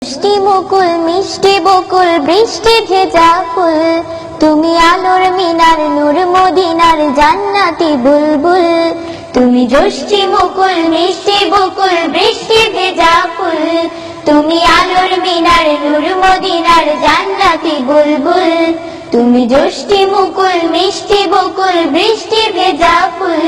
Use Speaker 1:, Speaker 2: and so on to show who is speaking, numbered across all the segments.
Speaker 1: জষ্টি মুকুল মিষ্টি বকুল বৃষ্টি ভেজা ফুল, তুমি আলোর মিনার নূর মদিনার জান্নাতি বুলবুল। তুমি জষ্টি মুকুল মিষ্টি বকুল বৃষ্টি ভেজা ফুল, তুমি আলোর মিনার নূর মদিনার জান্নাতি বুলবুল। তুমি জষ্টি মুকুল মিষ্টি বকুল বৃষ্টি ভেজা ফুল,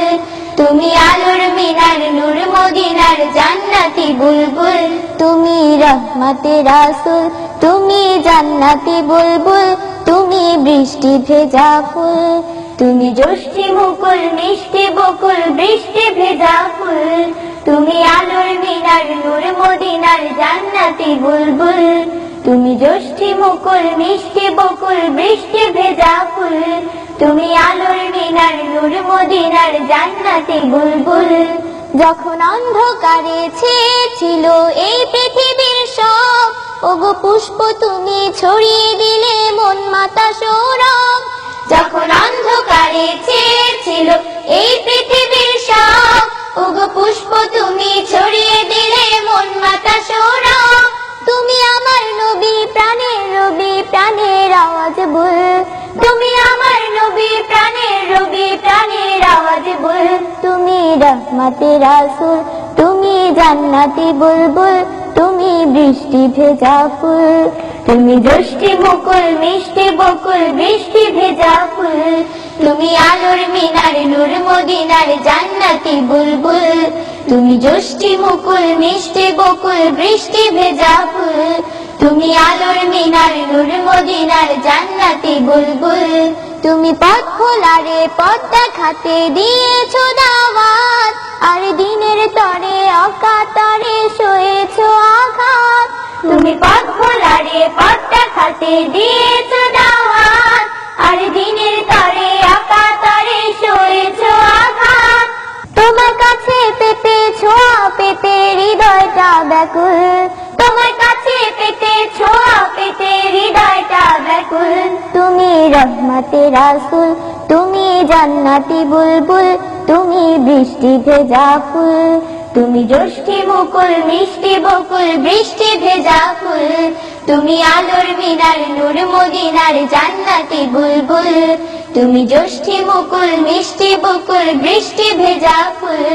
Speaker 1: তুমি আলোর মিনার নূর মদিনার জান্নাতি বুলবুল। তুমি রহমতে রাসূল, তুমি জান্নাতি বুলবুল, তুমি বৃষ্টি ভেজা ফুল। তুমি জষ্টি মুকুল মিষ্টি বকুল বৃষ্টি ভেজা ফুল, তুমি আলোর মিনার নূর মদিনার জান্নাতি বুলবুল। তুমি জষ্টি মুকুল মিষ্টি বকুল বৃষ্টি ভেজা ফুল, তুমি আলোর মিনার নূর মদিনার জান্নাতি বুলবুল। যখন অন্ধকারে ছেয়েছিল এই পৃথিবীর সব, ওগো পুষ্প তুমি ছড়িয়ে দিলে মন মাতা সৌরভ। যখন অন্ধকারে ছেয়েছিল এই পৃথিবীর সব, ওগো পুষ্প তুমি ছড়িয়ে দিলে মন মাতা সৌরভ। তুমি আমার নবী প্রাণের রবি প্রাণের আওয়াজ বল, তুমি আমার নবী প্রাণের রবি প্রাণের আওয়াজ বল। তুমি রহমতে রাসূল, তুমি জান্নাতি বুলবুল, তুমি বৃষ্টি ভেজা ফুল। তুমি জষ্টি মুকুল মিষ্টি বকুল বৃষ্টি ভেজা ফুল, তুমি আলোর মিনার নূর মদিনার জান্নাতি বুলবুল। তুমি জষ্টি মুকুল মিষ্টি বকুল বৃষ্টি ভেজা ফুল, তুমি আলোর মিনার নূর মদিনার জান্নাতি বুলবুল। তুমি পথ খোলারে পথ দেখাতে দিয়েছো দাওয়াত, আর দিনের তরে অকাতরে সয়েছো আঘাত। তুমি পথ খোলারে পথ দেখাতে দিয়েছো দাওয়াত, আর দিনের তরে অকাতরে সয়েছো আঘাত। তোমার কাছে পেতে ছোঁয়া পেতে হৃদয়টা ব্যাকুল, তোমার কাছে পেতে ছোঁয়া পেতে হৃদয়টা ব্যাকুল। তুমি রহমতে রাসূল, তুমি জান্নাতি বুলবুল, তুমি বৃষ্টি ভেজা ফুল। তুমি জষ্টি মুকুল মিষ্টি বকুল বৃষ্টি ভেজা ফুল, তুমি আলোর মিনার নূর মদিনার জান্নাতি বুলবুল। তুমি জষ্টি মুকুল মিষ্টি বকুল বৃষ্টি ভেজা ফুল,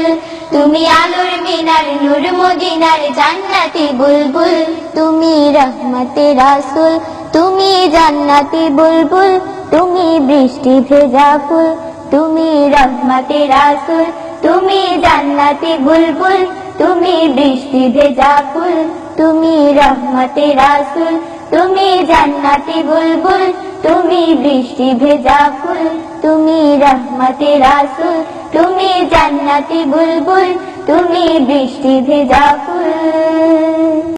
Speaker 1: তুমি আলোর মিনার নূর মদিনার জান্নাতি বুলবুল। তুমি রহমতে রাসূল, তুমি জান্নাতি বুলবুল, তুমি বৃষ্টি ভেজা ফুল। তুমি রহমতে রাসূল, তুমি জান্নাতি বুলবুল, তুমি বৃষ্টি ভেজা ফুল। তুমি রহমতে রাসূল, তুমি জান্নাতি বুলবুল, তুমি বৃষ্টি ভেজা ফুল। তুমি রহমতে রাসূল, তুমি জান্নাতি বুলবুল, তুমি বৃষ্টি ভেজা ফুল।